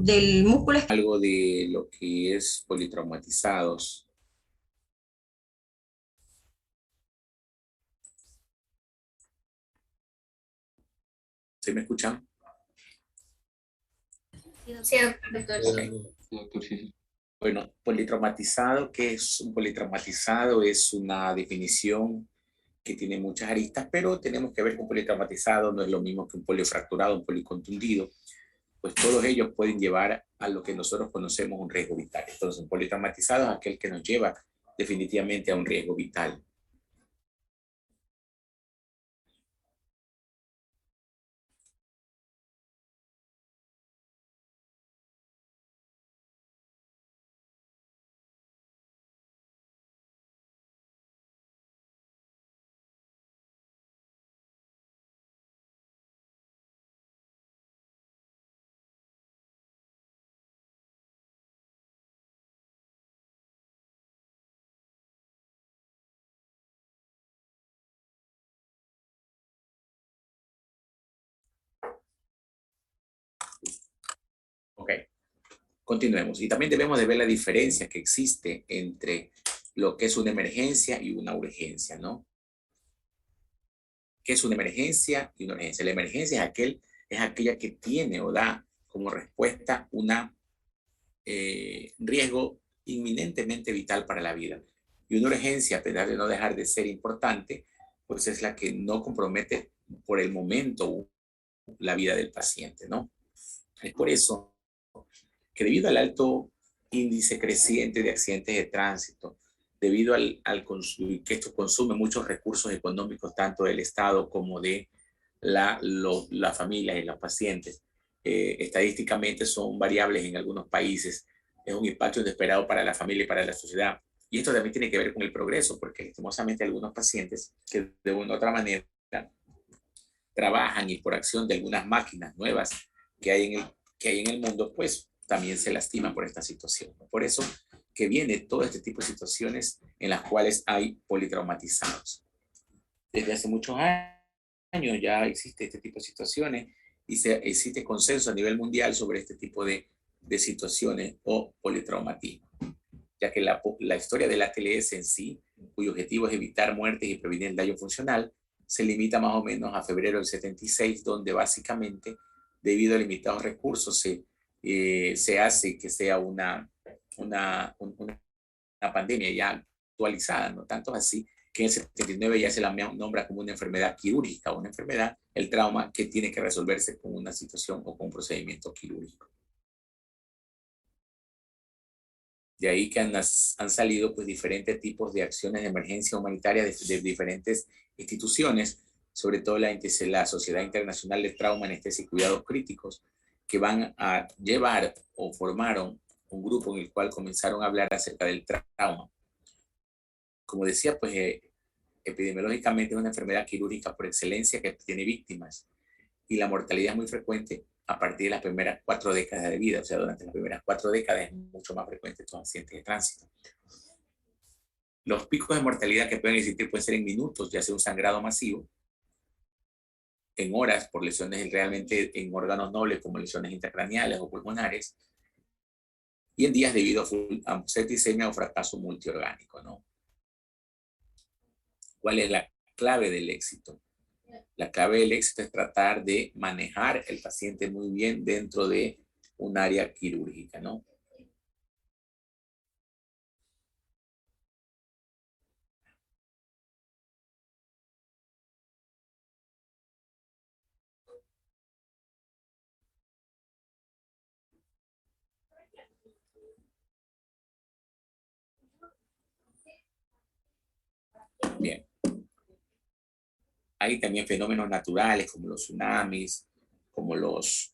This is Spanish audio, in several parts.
del músculo. Algo de lo que es politraumatizados. ¿Sí me escuchan? Sí, doctor. Ok. Sí, doctor, sí, sí. Bueno, politraumatizado, ¿qué es un politraumatizado? Es una definición que tiene muchas aristas, pero tenemos que ver que un politraumatizado no es lo mismo que un polifracturado, un policontundido, pues todos ellos pueden llevar a lo que nosotros conocemos un riesgo vital. Entonces, un politraumatizado es aquel que nos lleva definitivamente a un riesgo vital. Ok, continuemos. Y también debemos de ver la diferencia que existe entre lo que es una emergencia y una urgencia, ¿no? ¿Qué es una emergencia y una urgencia? La emergencia es aquella que tiene o da como respuesta una riesgo inminentemente vital para la vida. Y una urgencia, a pesar de no dejar de ser importante, pues es la que no compromete por el momento la vida del paciente, ¿no? Es por eso que debido al alto índice creciente de accidentes de tránsito, debido que esto consume muchos recursos económicos, tanto del Estado como de la familia y los pacientes, estadísticamente son variables en algunos países, es un impacto inesperado para la familia y para la sociedad. Y esto también tiene que ver con el progreso, porque lastimosamente algunos pacientes que de una u otra manera trabajan y por acción de algunas máquinas nuevas que hay en el mundo, pues también se lastiman por esta situación. Por eso que viene todo este tipo de situaciones en las cuales hay politraumatizados. Desde hace muchos años ya existe este tipo de situaciones y existe consenso a nivel mundial sobre este tipo de situaciones o politraumatismo, ya que la historia del ATLS en sí, cuyo objetivo es evitar muertes y prevenir el daño funcional, se limita más o menos a febrero del 76, donde básicamente, debido a limitados recursos, se hace que sea una pandemia ya actualizada, no tanto así que en el 79 ya se la nombra como una enfermedad quirúrgica, una enfermedad, el trauma que tiene que resolverse con una situación o con un procedimiento quirúrgico. De ahí que han salido pues diferentes tipos de acciones de emergencia humanitaria de diferentes instituciones, sobre todo la Sociedad Internacional de Trauma, Anestesia y Cuidados Críticos, que van a llevar o formaron un grupo en el cual comenzaron a hablar acerca del trauma. Como decía, pues epidemiológicamente es una enfermedad quirúrgica por excelencia que tiene víctimas y la mortalidad es muy frecuente a partir de las primeras 4 décadas de vida, o sea, durante las primeras 4 décadas es mucho más frecuente estos accidentes de tránsito. Los picos de mortalidad que pueden existir pueden ser en minutos, ya sea un sangrado masivo, en horas por lesiones realmente en órganos nobles como lesiones intracraneales o pulmonares, y en días debido a septicemia o fracaso multiorgánico, ¿no? ¿Cuál es la clave del éxito? La clave del éxito es tratar de manejar el paciente muy bien dentro de un área quirúrgica, ¿no? Bien. Hay también fenómenos naturales como los tsunamis, como los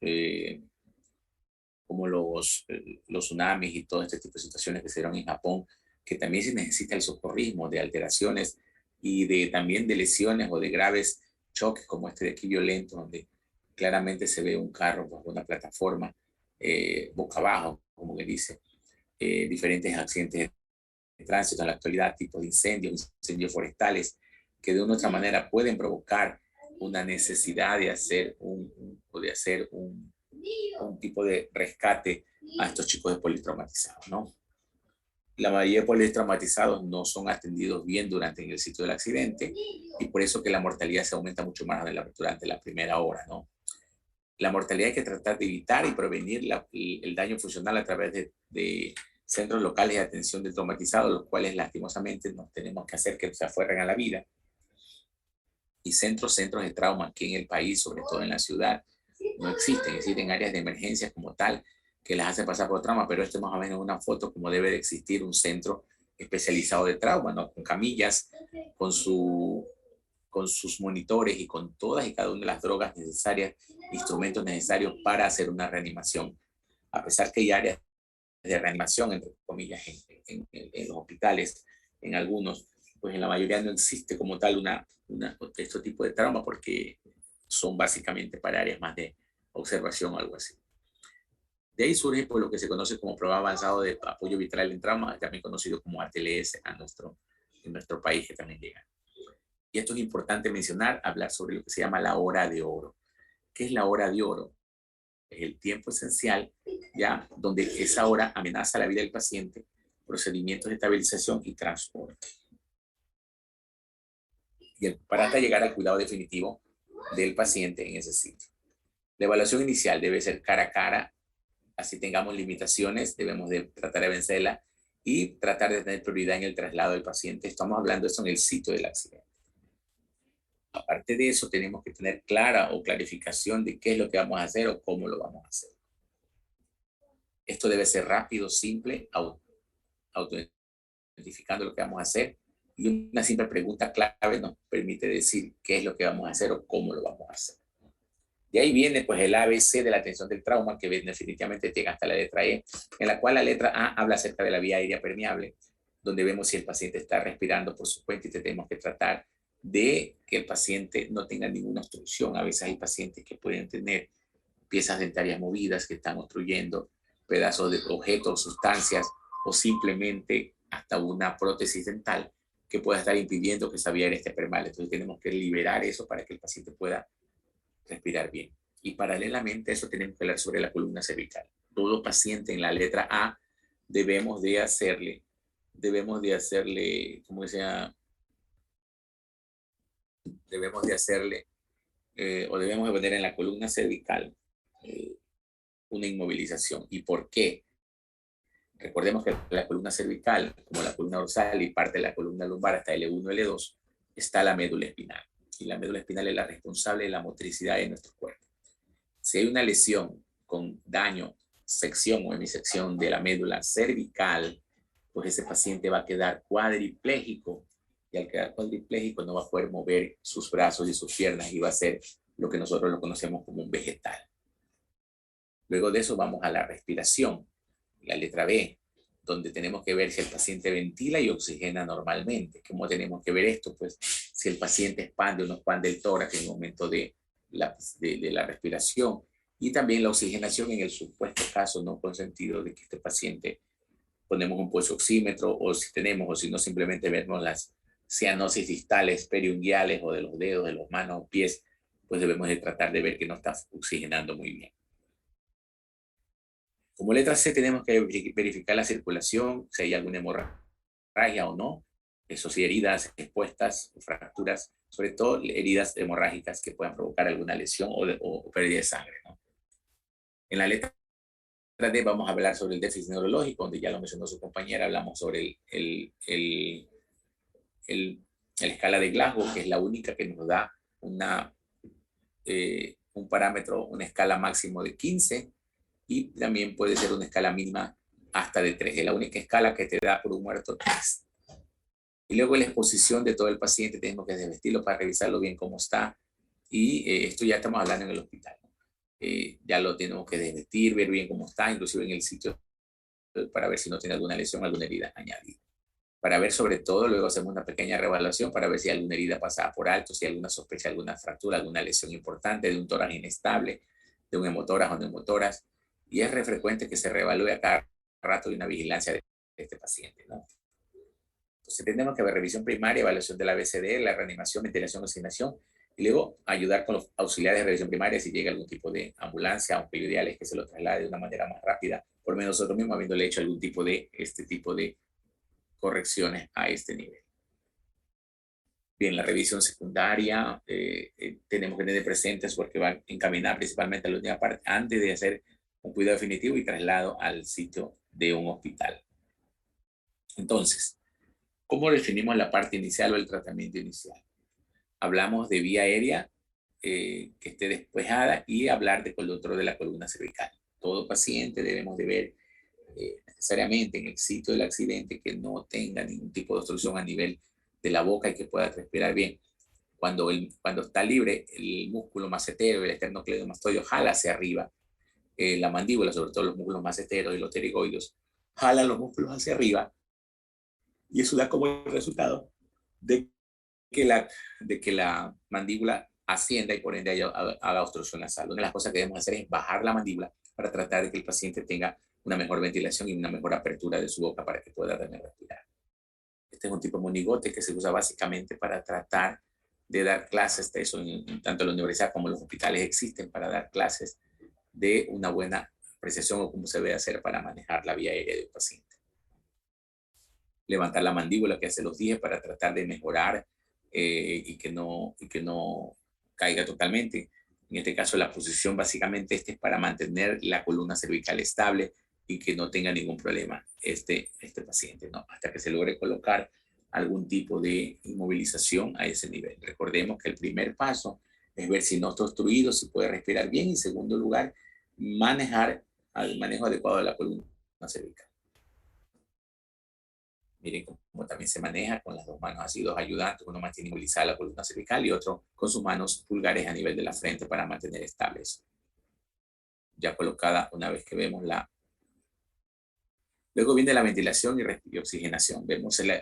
tsunamis y todo este tipo de situaciones que se dieron en Japón, que también se necesita el socorrismo de alteraciones y también de lesiones o de graves choques como este de aquí violento, donde claramente se ve un carro bajo una plataforma boca abajo, como que dice, diferentes accidentes de tránsito en la actualidad, tipos de incendios forestales, que de una u otra manera pueden provocar una necesidad de hacer un tipo de rescate a estos chicos de politraumatizados, ¿no? La mayoría de politraumatizados no son atendidos bien durante el sitio del accidente y por eso que la mortalidad se aumenta mucho más durante la primera hora, ¿no? La mortalidad hay que tratar de evitar y prevenir el daño funcional a través de centros locales de atención de traumatizados, los cuales lastimosamente nos tenemos que hacer que se aferren a la vida. Y centros de trauma aquí en el país, sobre todo en la ciudad, no existen áreas de emergencia como tal que las hacen pasar por trauma, pero esto es más o menos una foto como debe de existir un centro especializado de trauma, ¿no? Con camillas, con sus monitores y con todas y cada una de las drogas necesarias, instrumentos necesarios para hacer una reanimación. A pesar que hay áreas de reanimación, entre comillas, en los hospitales, en algunos, pues en la mayoría no existe como tal este tipo de trauma porque son básicamente para áreas más de observación o algo así. De ahí surge pues, lo que se conoce como programa avanzado de apoyo vital en trauma, también conocido como ATLS en nuestro país que también llega. Y esto es importante mencionar, hablar sobre lo que se llama la hora de oro. ¿Qué es la hora de oro? Es el tiempo esencial, ya, donde esa hora amenaza la vida del paciente, procedimientos de estabilización y transporte. Y para llegar al cuidado definitivo del paciente en ese sitio. La evaluación inicial debe ser cara a cara, así tengamos limitaciones, debemos de tratar de vencerla y tratar de tener prioridad en el traslado del paciente. Estamos hablando de eso en el sitio del accidente. Aparte de eso, tenemos que tener clara o clarificación de qué es lo que vamos a hacer o cómo lo vamos a hacer. Esto debe ser rápido, simple, autoidentificando lo que vamos a hacer. Y una simple pregunta clave nos permite decir qué es lo que vamos a hacer o cómo lo vamos a hacer. De ahí viene pues el ABC de la atención del trauma, que definitivamente llega hasta la letra E, en la cual la letra A habla acerca de la vía aérea permeable, donde vemos si el paciente está respirando por su cuenta y tenemos que tratar de que el paciente no tenga ninguna obstrucción. A veces hay pacientes que pueden tener piezas dentarias movidas que están obstruyendo, pedazos de objetos, sustancias o simplemente hasta una prótesis dental que pueda estar impidiendo que esa vía aérea esté permeable. Entonces tenemos que liberar eso para que el paciente pueda respirar bien. Y paralelamente a eso tenemos que hablar sobre la columna cervical. Todo paciente en la letra A debemos de hacerle, como decía, debemos de hacerle o debemos de poner en la columna cervical una inmovilización. ¿Y por qué? Recordemos que la columna cervical, como la columna dorsal y parte de la columna lumbar hasta L1, L2, está la médula espinal. Y la médula espinal es la responsable de la motricidad de nuestro cuerpo. Si hay una lesión con daño, sección o hemisección de la médula cervical, pues ese paciente va a quedar cuadripléjico y al quedar cuadripléjico no va a poder mover sus brazos y sus piernas y va a ser lo que nosotros lo conocemos como un vegetal. Luego de eso vamos a la respiración, la letra B, donde tenemos que ver si el paciente ventila y oxigena normalmente. ¿Cómo tenemos que ver esto? Pues si el paciente expande o no expande el tórax en el momento de la respiración y también la oxigenación en el supuesto caso no consentido de que este paciente ponemos un pulso oxímetro o si tenemos o si no simplemente vemos las cianosis distales, periunguiales o de los dedos, de las manos, pies, pues debemos de tratar de ver que no está oxigenando muy bien. Como letra C tenemos que verificar la circulación, si hay alguna hemorragia o no, eso sí, heridas expuestas, fracturas, sobre todo heridas hemorrágicas que puedan provocar alguna lesión o pérdida de sangre, ¿no? En la letra D vamos a hablar sobre el déficit neurológico, donde ya lo mencionó su compañera, hablamos sobre la escala de Glasgow, que es la única que nos da un parámetro, una escala máximo de 15, y también puede ser una escala mínima hasta de 3. Es la única escala que te da por un muerto 3. Y luego la exposición de todo el paciente, tenemos que desvestirlo para revisarlo bien cómo está. Y esto ya estamos hablando en el hospital. Ya lo tenemos que desvestir, ver bien cómo está, inclusive en el sitio, para ver si no tiene alguna lesión, alguna herida añadida. Para ver sobre todo, luego hacemos una pequeña reevaluación para ver si hay alguna herida pasada por alto, si hay alguna sospecha, alguna fractura, alguna lesión importante, de un tórax inestable, de un hemotórax o neumotórax. Y es re frecuente que se reevalúe a cada rato de una vigilancia de este paciente, ¿no? Entonces tenemos que ver revisión primaria, evaluación de la BCD, la reanimación, ventilación, oxigenación Y luego ayudar con los auxiliares de revisión primaria si llega algún tipo de ambulancia, aunque lo ideal es que se lo traslade de una manera más rápida, por lo menos nosotros mismos habiéndole hecho algún tipo de correcciones a este nivel. Bien, la revisión secundaria tenemos que tener presentes porque va encaminada principalmente a la última parte antes de hacer un cuidado definitivo y traslado al sitio de un hospital. Entonces, ¿cómo definimos la parte inicial o el tratamiento inicial? Hablamos de vía aérea que esté despejada y hablar de otro de la columna cervical. Todo paciente debemos de ver necesariamente en el sitio del accidente que no tenga ningún tipo de obstrucción a nivel de la boca y que pueda respirar bien. Cuando está libre, el músculo macetero, el esternocleidomastoideo, jala hacia arriba. La mandíbula, sobre todo los músculos maceteros y los pterigoides, jalan los músculos hacia arriba y eso da como el resultado de que la mandíbula ascienda y por ende haga obstrucción nasal. Una de las cosas que debemos hacer es bajar la mandíbula para tratar de que el paciente tenga una mejor ventilación y una mejor apertura de su boca para que pueda también respirar. Este es un tipo de monigote que se usa básicamente para tratar de dar clases de eso, tanto en la universidad como en los hospitales existen para dar clases de una buena apreciación o cómo se debe hacer para manejar la vía aérea del paciente. Levantar la mandíbula, que hace los 10 para tratar de mejorar y que no caiga totalmente. En este caso, la posición básicamente es para mantener la columna cervical estable y que no tenga ningún problema este paciente, ¿no? Hasta que se logre colocar algún tipo de inmovilización a ese nivel. Recordemos que el primer paso es ver si no está obstruido, si puede respirar bien. Y en segundo lugar, manejar el manejo adecuado de la columna cervical. Miren cómo también se maneja con las dos manos así, dos ayudantes. Uno mantiene inmovilizada la columna cervical y otro con sus manos pulgares a nivel de la frente para mantener estable eso. Ya colocada una vez que vemos la... Luego viene la ventilación y oxigenación.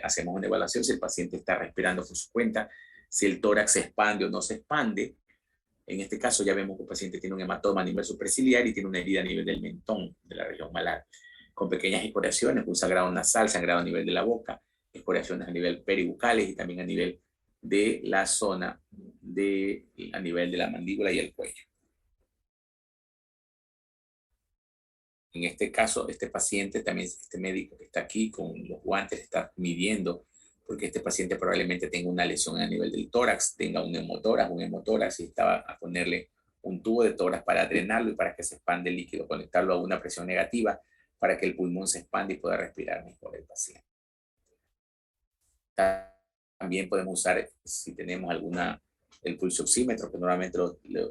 Hacemos una evaluación si el paciente está respirando por su cuenta, si el tórax se expande o no se expande. En este caso ya vemos que el paciente tiene un hematoma a nivel superciliar y tiene una herida a nivel del mentón, de la región malar, con pequeñas escoriaciones, un sangrado nasal, sangrado a nivel de la boca, escoriaciones a nivel peribucales y también a nivel de la zona, a nivel de la mandíbula y el cuello. En este caso, este paciente, también este médico que está aquí con los guantes, está midiendo, porque este paciente probablemente tenga una lesión a nivel del tórax, tenga un hemotórax y estaba a ponerle un tubo de tórax para drenarlo y para que se expande el líquido, conectarlo a una presión negativa para que el pulmón se expanda y pueda respirar mejor el paciente. También podemos usar, si tenemos el pulso oxímetro, que normalmente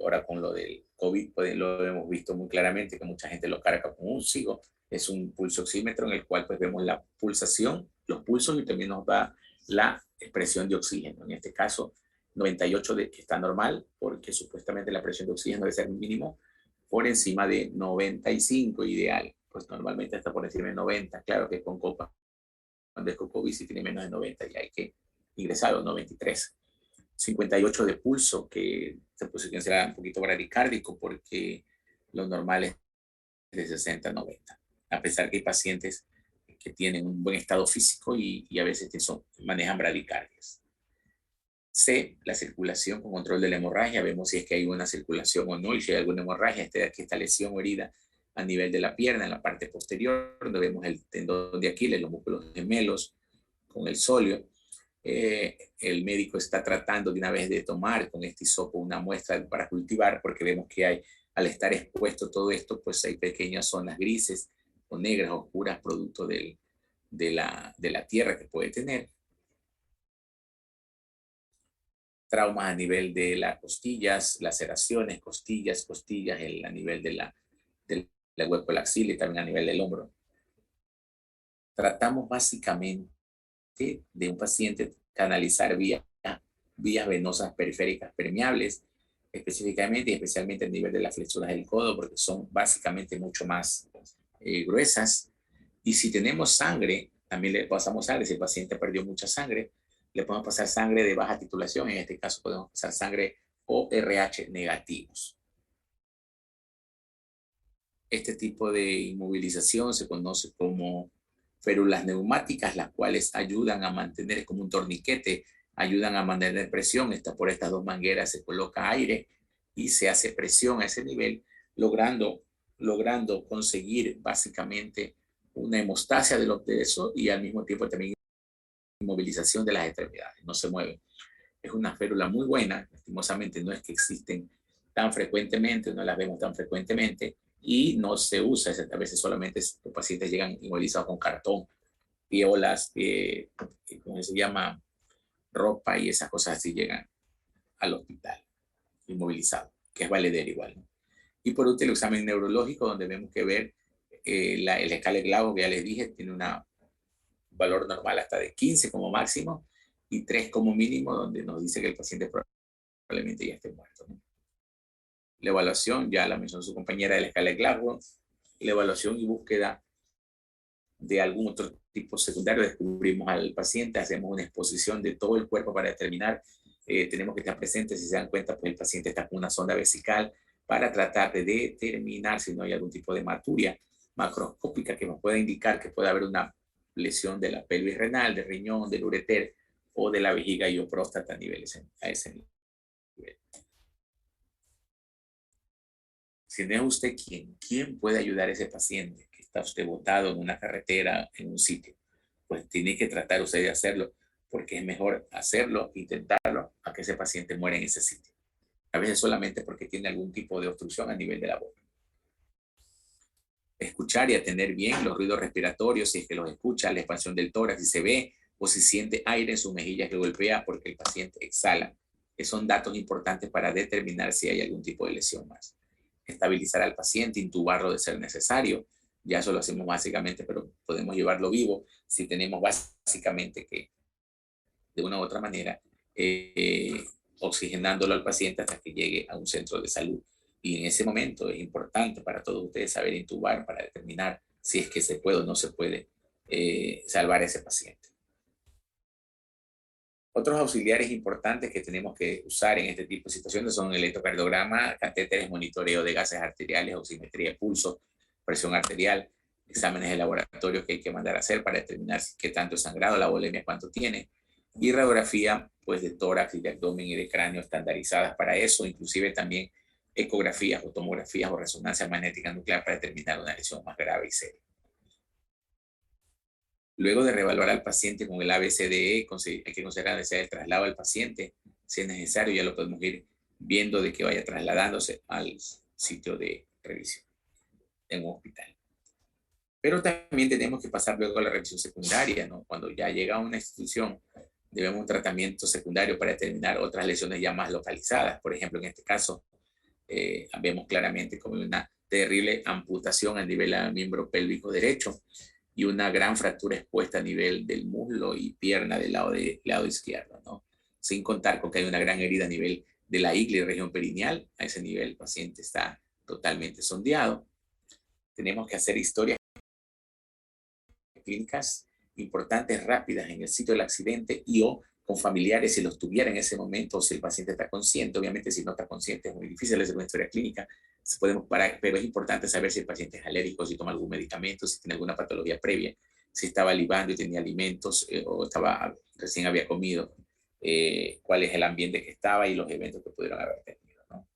ahora con lo del COVID lo hemos visto muy claramente, que mucha gente lo carga con un SIGO. Es un pulso oxímetro en el cual pues vemos la pulsación, los pulsos y también nos da la presión de oxígeno. En este caso, 98 que está normal, porque supuestamente la presión de oxígeno debe ser mínimo por encima de 95 ideal. Pues normalmente está por encima de 90. Claro que con copa, cuando es con COVID si tiene menos de 90 y hay que ingresar a 93. 58 de pulso, que esta posición será un poquito bradicárdico porque lo normal es de 60 a 90. A pesar que hay pacientes que tienen un buen estado físico y a veces manejan bradicardias. C, la circulación con control de la hemorragia. Vemos si es que hay una circulación o no y si hay alguna hemorragia. Aquí esta lesión o herida a nivel de la pierna, en la parte posterior, donde vemos el tendón de Aquiles, los músculos gemelos con el sóleo. El médico está tratando de una vez de tomar con este hisopo una muestra para cultivar, porque vemos que al estar expuesto todo esto, pues hay pequeñas zonas grises o negras, oscuras, producto de la tierra que puede tener. Traumas a nivel de las costillas, laceraciones, costillas, a nivel de la hueco de la axila y también a nivel del hombro. Tratamos básicamente de un paciente canalizar vías venosas periféricas permeables, específicamente y especialmente a nivel de las flexuras del codo, porque son básicamente mucho más gruesas. Y si tenemos sangre, también le pasamos sangre. Si el paciente perdió mucha sangre, le podemos pasar sangre de baja titulación. En este caso podemos pasar sangre ORH negativos. Este tipo de inmovilización se conoce como férulas neumáticas, las cuales ayudan a mantener como un torniquete ayudan a mantener presión. Por estas dos mangueras se coloca aire y se hace presión a ese nivel, logrando conseguir básicamente una hemostasia de los pesos y al mismo tiempo también inmovilización de las extremidades, no se mueven. Es una férula muy buena, lastimosamente no es que existen tan frecuentemente, no las vemos tan frecuentemente y no se usa, a veces solamente los pacientes llegan inmovilizados con cartón, piolas, ¿cómo se llama? Ropa y esas cosas así llegan al hospital inmovilizados, que es valedero igual, ¿no? Y por último, el examen neurológico, donde vemos que ver el escala de Glasgow, que ya les dije, tiene un valor normal hasta de 15 como máximo y 3 como mínimo, donde nos dice que el paciente probablemente ya esté muerto, ¿no? La evaluación, ya la mencionó su compañera, de la escala de Glasgow, la evaluación y búsqueda de algún otro tipo secundario. Descubrimos al paciente, hacemos una exposición de todo el cuerpo para determinar, tenemos que estar presentes, si se dan cuenta, pues el paciente está con una sonda vesical para tratar de determinar si no hay algún tipo de hematuria macroscópica que nos pueda indicar que puede haber una lesión de la pelvis renal, del riñón, del ureter o de la vejiga y o próstata a ese nivel. Si no es usted, ¿quién puede ayudar a ese paciente que está usted botado en una carretera, en un sitio? Pues tiene que tratar usted de hacerlo, porque es mejor hacerlo, intentarlo, a que ese paciente muera en ese sitio. A veces solamente porque tiene algún tipo de obstrucción a nivel de la boca. Escuchar y atender bien los ruidos respiratorios, si es que los escucha, la expansión del tórax, si se ve o si siente aire en sus mejillas que golpea porque el paciente exhala. Esos son datos importantes para determinar si hay algún tipo de lesión más. Estabilizar al paciente, intubarlo de ser necesario. Ya eso lo hacemos básicamente, pero podemos llevarlo vivo si tenemos básicamente que, de una u otra manera, oxigenándolo al paciente hasta que llegue a un centro de salud. Y en ese momento es importante para todos ustedes saber intubar para determinar si es que se puede o no se puede salvar a ese paciente. Otros auxiliares importantes que tenemos que usar en este tipo de situaciones son el electrocardiograma, catéteres, monitoreo de gases arteriales, oximetría de pulso, presión arterial, exámenes de laboratorio que hay que mandar a hacer para determinar qué tanto es sangrado, la volemia cuánto tiene, y radiografía pues de tórax y de abdomen y de cráneo estandarizadas para eso, inclusive también ecografías o tomografías o resonancia magnética nuclear para determinar una lesión más grave y seria. Luego de reevaluar al paciente con el ABCDE, hay que considerar la necesidad del traslado al paciente. Si es necesario, ya lo podemos ir viendo de que vaya trasladándose al sitio de revisión en un hospital. Pero también tenemos que pasar luego a la revisión secundaria, ¿no? Cuando ya llega a una institución, debemos un tratamiento secundario para determinar otras lesiones ya más localizadas. Por ejemplo, en este caso, vemos claramente como una terrible amputación a nivel del miembro pélvico derecho y una gran fractura expuesta a nivel del muslo y pierna del lado izquierdo, ¿no? Sin contar con que hay una gran herida a nivel de la ingle y región perineal. A ese nivel el paciente está totalmente sondeado. Tenemos que hacer historias clínicas importantes, rápidas en el sitio del accidente y o con familiares si los tuviera en ese momento o si el paciente está consciente. Obviamente si no está consciente es muy difícil hacer una historia clínica, podemos parar, pero es importante saber si el paciente es alérgico, si toma algún medicamento, si tiene alguna patología previa, si estaba libando y tenía alimentos o recién había comido, cuál es el ambiente que estaba y los eventos que pudieron haber tenido, ¿no?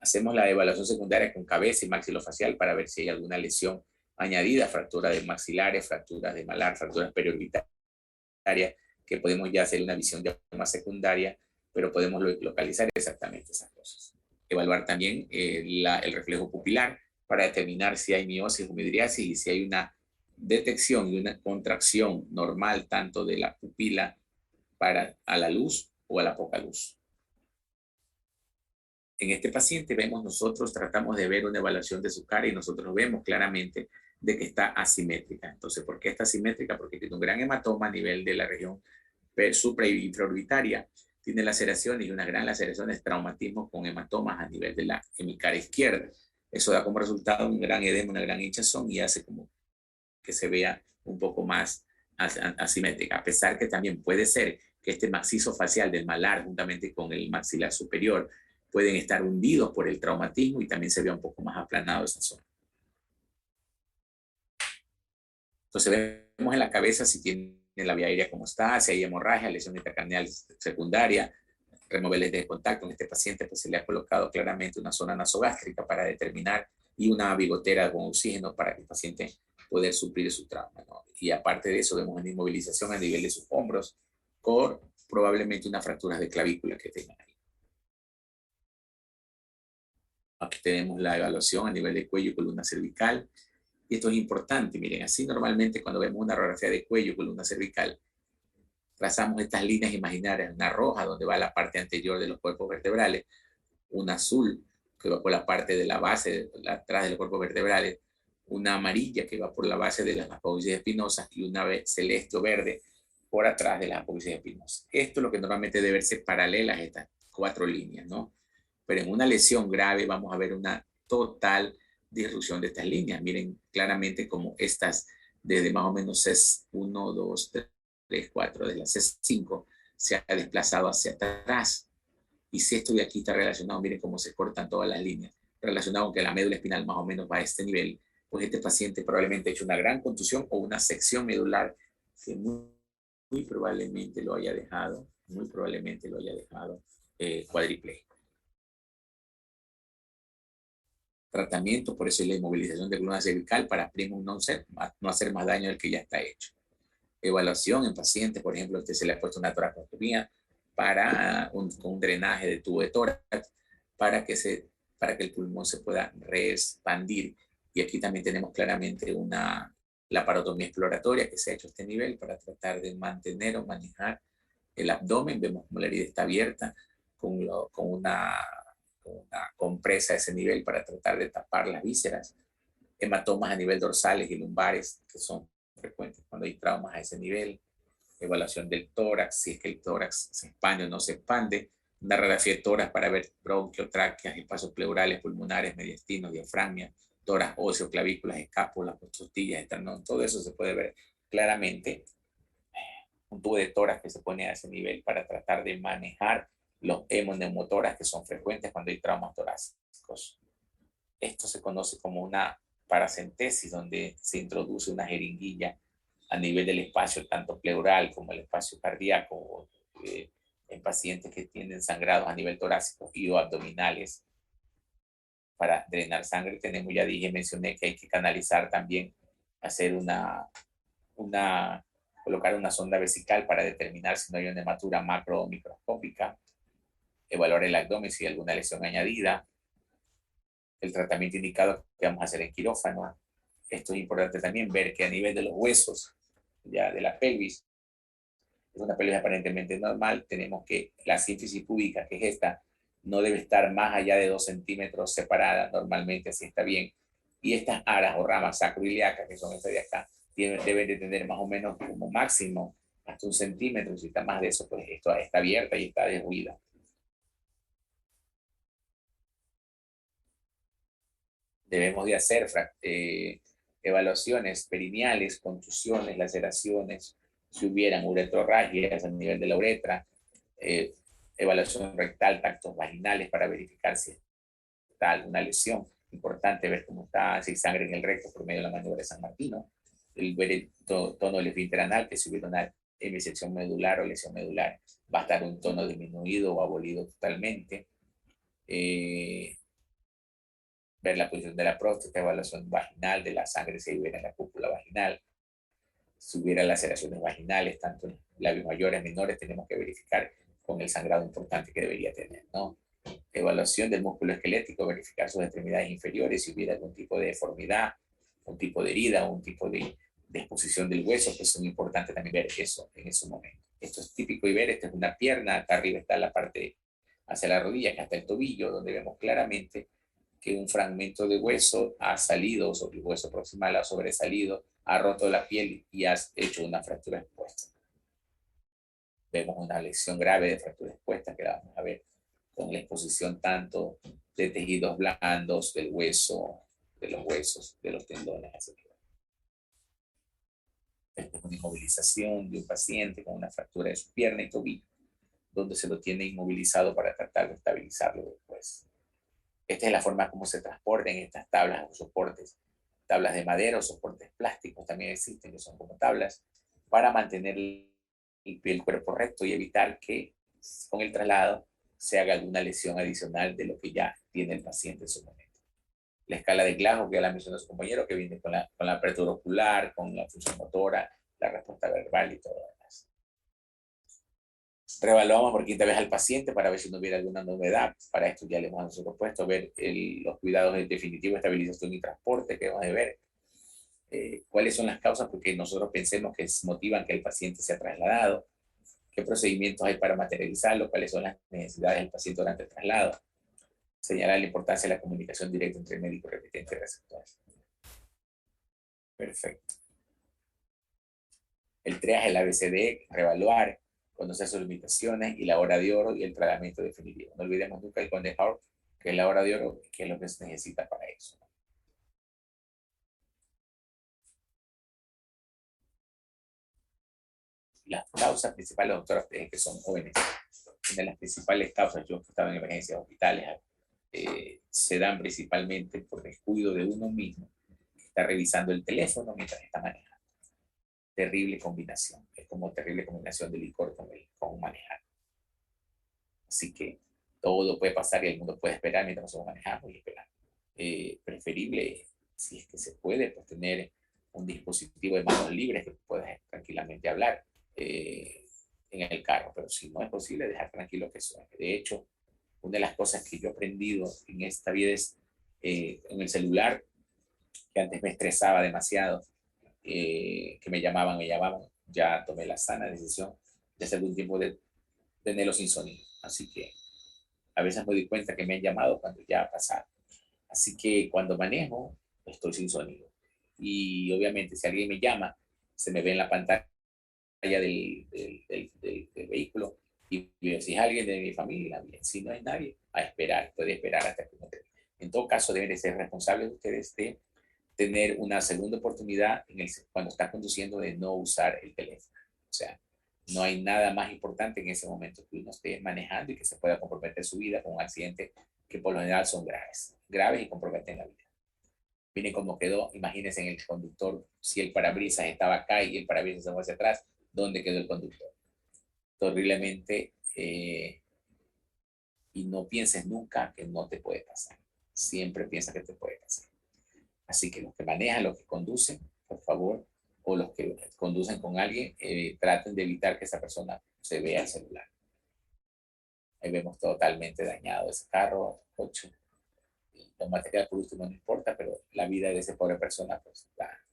Hacemos la evaluación secundaria con cabeza y maxilofacial para ver si hay alguna lesión añadida, fractura de maxilares, fracturas de malar, fracturas periorbitarias, que podemos ya hacer una visión ya más secundaria, pero podemos localizar exactamente esas cosas. Evaluar también el reflejo pupilar para determinar si hay miosis o midriasis y si hay una detección y una contracción normal tanto de la pupila a la luz o a la poca luz. En este paciente nosotros tratamos de ver una evaluación de su cara y nosotros vemos claramente de que está asimétrica. Entonces, ¿por qué está asimétrica? Porque tiene un gran hematoma a nivel de la región supra y infraorbitaria, tiene laceraciones y unas gran laceraciones, traumatismos con hematomas a nivel de la hemicara izquierda. Eso da como resultado un gran edema, una gran hinchazón y hace como que se vea un poco más asimétrica, a pesar que también puede ser que este macizo facial del malar juntamente con el maxilar superior pueden estar hundidos por el traumatismo y también se vea un poco más aplanado esa zona. Entonces vemos en la cabeza si tiene en la vía aérea como está, si hay hemorragia, lesión intracraneal secundaria, removerles de contacto. En este paciente pues se le ha colocado claramente una zona nasogástrica para determinar y una bigotera con oxígeno para que el paciente pueda suplir su trauma, ¿no? Y aparte de eso vemos una inmovilización a nivel de sus hombros con probablemente unas fracturas de clavícula que tengan ahí. Aquí tenemos la evaluación a nivel de cuello y columna cervical. Y esto es importante, miren, así normalmente cuando vemos una radiografía de cuello y columna cervical, trazamos estas líneas imaginarias, una roja donde va la parte anterior de los cuerpos vertebrales, una azul que va por la parte de la base, atrás de los cuerpos vertebrales, una amarilla que va por la base de las apófisis espinosas y una celeste o verde por atrás de las apófisis espinosas. Esto es lo que normalmente debe ser paralelas a estas 4 líneas, ¿no? Pero en una lesión grave vamos a ver una total disrupción de estas líneas. Miren claramente como estas, desde más o menos C1, 2, 3, 4, de la C5, se ha desplazado hacia atrás. Y si esto de aquí está relacionado, miren cómo se cortan todas las líneas, relacionado con que la médula espinal más o menos va a este nivel, pues este paciente probablemente ha hecho una gran contusión o una sección medular que muy probablemente lo haya dejado, cuadripléjico. Tratamiento, por eso es la inmovilización de columna cervical para primum non ser, no hacer más daño del que ya está hecho. Evaluación en pacientes, por ejemplo, se le ha puesto una toracostomía para con un drenaje de tubo de tórax para que el pulmón se pueda reexpandir. Y aquí también tenemos claramente una laparotomía exploratoria que se ha hecho a este nivel para tratar de mantener o manejar el abdomen. Vemos como la herida está abierta con una compresa a ese nivel para tratar de tapar las vísceras. Hematomas a nivel dorsales y lumbares que son frecuentes cuando hay traumas a ese nivel. Evaluación del tórax, si es que el tórax se expande o no se expande, una radiografía de tórax para ver bronquio, tráqueas, espacios pleurales, pulmonares, mediastinos, diafragma, tórax óseo, clavículas, escápulas, costillas, esternón, todo eso se puede ver claramente. Un tubo de tórax que se pone a ese nivel para tratar de manejar los hemoneumotoras que son frecuentes cuando hay traumas torácicos. Esto se conoce como una paracentesis, donde se introduce una jeringuilla a nivel del espacio, tanto pleural como el espacio cardíaco, en pacientes que tienen sangrados a nivel torácico y o abdominales. Para drenar sangre tenemos, ya dije, mencioné que hay que canalizar también, hacer colocar una sonda vesical para determinar si no hay una hematura macro o microscópica, evaluar el abdomen si hay alguna lesión añadida, el tratamiento indicado que vamos a hacer en quirófano. Esto es importante también ver que a nivel de los huesos, ya de la pelvis, es una pelvis aparentemente normal, tenemos que la sínfisis púbica, que es esta, no debe estar más allá de 2 centímetros separada, normalmente así está bien. Y estas aras o ramas sacroiliacas, que son estas de acá, deben de tener más o menos como máximo hasta 1 centímetro. Si está más de eso, pues esto está abierta y está derruida. Debemos de hacer evaluaciones perineales, contusiones, laceraciones, si hubieran uretrorragias a nivel de la uretra, evaluación rectal, tactos vaginales para verificar si está alguna lesión. Importante ver cómo está, si hay sangre en el recto por medio de la maniobra de San Martino. Ver el tono del esfínter anal, que si hubiera una hemisección medular o lesión medular, va a estar un tono disminuido o abolido totalmente. Ver la posición de la próstata, evaluación vaginal de la sangre si hubiera en la cúpula vaginal. Si hubiera laceraciones vaginales, tanto en labios mayores, menores, tenemos que verificar con el sangrado importante que debería tener, ¿no? Evaluación del músculo esquelético, verificar sus extremidades inferiores, si hubiera algún tipo de deformidad, un tipo de herida, un tipo de exposición del hueso, pues es muy importante también ver eso en ese momento. Esto es típico y ver, esta es una pierna, acá arriba está la parte hacia la rodilla, que hasta el tobillo, donde vemos claramente que un fragmento de hueso ha salido, sobre el hueso proximal ha sobresalido, ha roto la piel y ha hecho una fractura expuesta. Vemos una lesión grave de fractura expuesta que la vamos a ver con la exposición tanto de tejidos blandos, del hueso, de los huesos, de los tendones, etc. Esta es una inmovilización de un paciente con una fractura de su pierna y tobillo, donde se lo tiene inmovilizado para tratar de estabilizarlo después. Esta es la forma como se transportan estas tablas o soportes. Tablas de madera o soportes plásticos también existen, que son como tablas. para mantener el cuerpo recto y evitar que con el traslado se haga alguna lesión adicional de lo que ya tiene el paciente en su momento. La escala de Glasgow, que ya la mencionó su compañero, que viene con la apertura ocular, con la función motora, la respuesta verbal y todo lo demás. Reevaluamos por quinta vez al paciente para ver si no hubiera alguna novedad. Para esto ya le hemos propuesto ver los cuidados de definitiva estabilización y transporte que hemos de ver. Cuáles son las causas porque nosotros pensemos que motivan que el paciente sea trasladado, qué procedimientos hay para materializarlo, cuáles son las necesidades del paciente durante el traslado, señalar la importancia de la comunicación directa entre médico, repetente y receptor. Perfecto. El triaje, el ABCD, reevaluar, conocer sus limitaciones y la hora de oro y el tratamiento definitivo. No olvidemos nunca el Conde Hart, que es la hora de oro, que es lo que se necesita para eso. Las causas principales, doctora, que son jóvenes, una de las principales causas, yo que estaba en emergencias hospitales, se dan principalmente por descuido de uno mismo, que está revisando el teléfono mientras está manejando. Terrible combinación, es como terrible combinación de licor con manejar. Así que todo puede pasar y el mundo puede esperar mientras nosotros manejamos y esperar. Preferible, si es que se puede, pues tener un dispositivo de manos libres que puedas tranquilamente hablar en el carro, pero si no es posible, dejar tranquilo que suene. De hecho, una de las cosas que yo he aprendido en esta vida es en el celular, que antes me estresaba demasiado, que me llamaban, ya tomé la sana decisión de hace algún tiempo de tenerlo sin sonido. Así que a veces me doy cuenta que me han llamado cuando ya ha pasado. Así que cuando manejo, estoy sin sonido. Y obviamente si alguien me llama, se me ve en la pantalla del vehículo y veo si es alguien de mi familia, bien. Si no hay nadie, a esperar, puede esperar hasta que no te... En todo caso, deben de ser responsables ustedes de tener una segunda oportunidad cuando estás conduciendo de no usar el teléfono. O sea, no hay nada más importante en ese momento que uno esté manejando y que se pueda comprometer su vida con un accidente que por lo general son graves y comprometen la vida. Miren cómo quedó, imagínense en el conductor, si el parabrisas estaba acá y el parabrisas se fue hacia atrás, ¿dónde quedó el conductor? Horriblemente, y no pienses nunca que no te puede pasar. Siempre piensa que te puede pasar. Así que los que manejan, los que conducen, por favor, o los que conducen con alguien, traten de evitar que esa persona se vea el celular. Ahí vemos totalmente dañado ese carro, coche. Lo material por último no importa, pero la vida de esa pobre persona pues está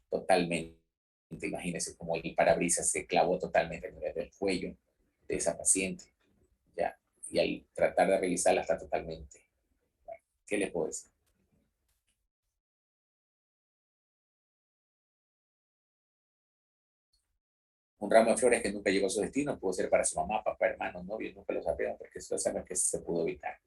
totalmente, imagínense como el parabrisas se clavó totalmente en el cuello de esa paciente, ya, y al tratar de revisarla está totalmente, bueno, ¿qué les puedo decir? Un ramo de flores que nunca llegó a su destino pudo ser para su mamá, papá, hermano, novio, nunca lo sabemos porque eso sabemos que se pudo evitar.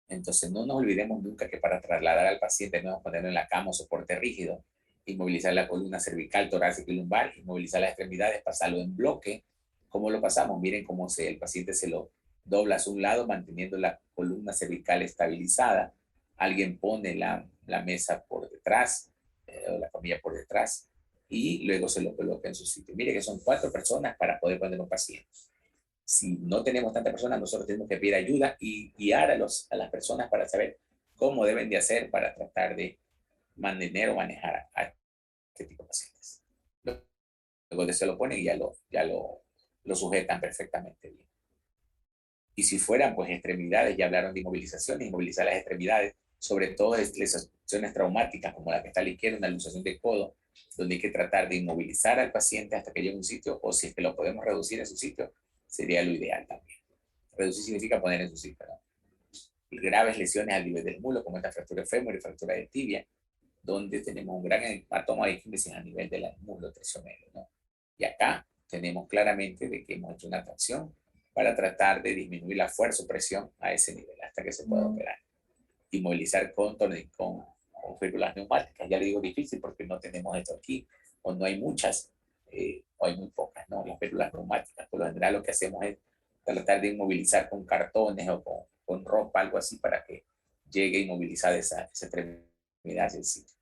Entonces, no nos olvidemos nunca que para trasladar al paciente debemos ponerlo en la cama o soporte rígido, inmovilizar la columna cervical, torácica y lumbar, inmovilizar las extremidades, pasarlo en bloque. ¿Cómo lo pasamos? Miren cómo el paciente se lo dobla hacia un lado, manteniendo la columna cervical estabilizada. Alguien pone la mesa por detrás, o la camilla por detrás, y luego se lo coloca en su sitio. Mire que son 4 personas para poder poner un paciente. Si no tenemos tantas personas, nosotros tenemos que pedir ayuda y guiar a las personas para saber cómo deben de hacer para tratar de mantener o manejar a este tipo de pacientes. Luego de se lo ponen y lo sujetan perfectamente bien. Y si fueran pues extremidades, ya hablaron de inmovilización, inmovilizar las extremidades, sobre todo lesiones traumáticas como la que está a la izquierda, una luxación de codo, donde hay que tratar de inmovilizar al paciente hasta que llegue a un sitio, o si es que lo podemos reducir en su sitio, sería lo ideal también. Reducir significa poner en su sitio, ¿no? Y graves lesiones al nivel del muslo, como esta fractura de fémur y fractura de tibia, donde tenemos un gran hematoma de a nivel del muslo tercio-medio, ¿no? Y acá tenemos claramente de que hemos hecho una tracción para tratar de disminuir la fuerza o presión a ese nivel hasta que se pueda operar. Inmovilizar con férula neumáticas. Ya le digo difícil porque no tenemos esto aquí, o no hay muchas, o hay muy pocas, ¿no? Las férulas neumáticas. Por lo general lo que hacemos es tratar de inmovilizar con cartones o con ropa, algo así, para que llegue inmovilizada esa extremidad del sitio.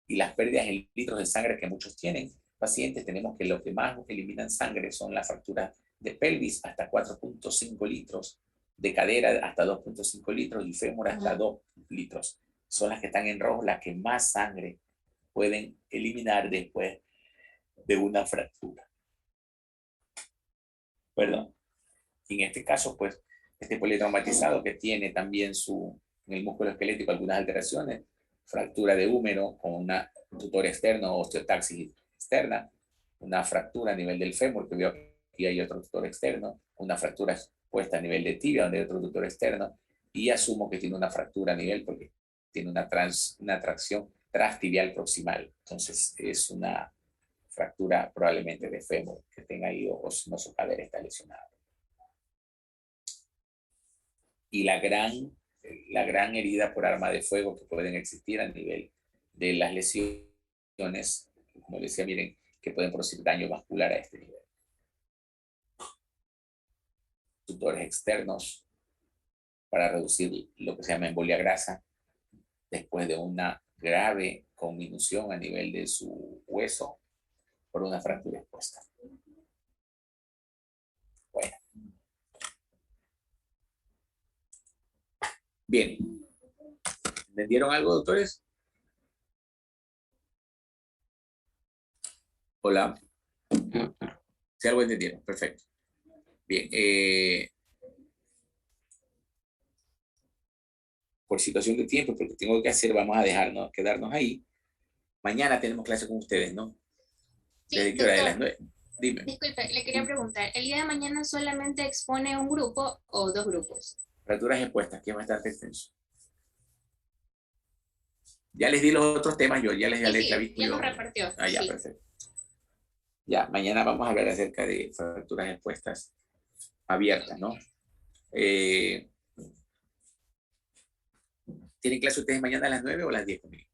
y las pérdidas en litros de sangre que muchos tienen, pacientes, tenemos que lo que más eliminan sangre son las fracturas de pelvis hasta 4.5 litros, de cadera hasta 2.5 litros y fémur hasta 2 litros. Son las que están en rojo, las que más sangre pueden eliminar después de una fractura. Perdón. Y en este caso, pues, este politraumatizado que tiene también en el músculo esquelético algunas alteraciones, fractura de húmero con un tutor externo, osteotaxis externa, una fractura a nivel del fémur, que veo que aquí hay otro tutor externo, una fractura expuesta a nivel de tibia, donde hay otro tutor externo, y asumo que tiene una fractura a nivel porque tiene una tracción transtibial proximal. Entonces, es una fractura probablemente de fémur que tenga ahí o si no su cadera está lesionada. Y la gran herida por arma de fuego que pueden existir a nivel de las lesiones, como les decía, miren, que pueden producir daño vascular a este nivel. Tutores externos para reducir lo que se llama embolia grasa después de una grave conminución a nivel de su hueso por una fractura expuesta. Bueno. Bien. ¿Entendieron algo, doctores? Hola. Si algo entendieron, perfecto. Bien. Por situación de tiempo, porque tengo que hacer, vamos a quedarnos ahí. Mañana tenemos clase con ustedes, ¿no? Sí, ¿Desde qué hora? ¿De las doctor, 9? Dime. disculpe, le quería preguntar, ¿el día de mañana solamente expone un grupo o dos grupos? Fracturas expuestas, que es bastante extenso. Ya les di los otros temas, ya les Sí, aviso ya yo. nos repartió. Ah, ya, Sí. perfecto. Ya, mañana vamos a hablar acerca de fracturas expuestas abiertas, ¿no? ¿Tienen clase ustedes mañana a las 9 o a las 10 conmigo?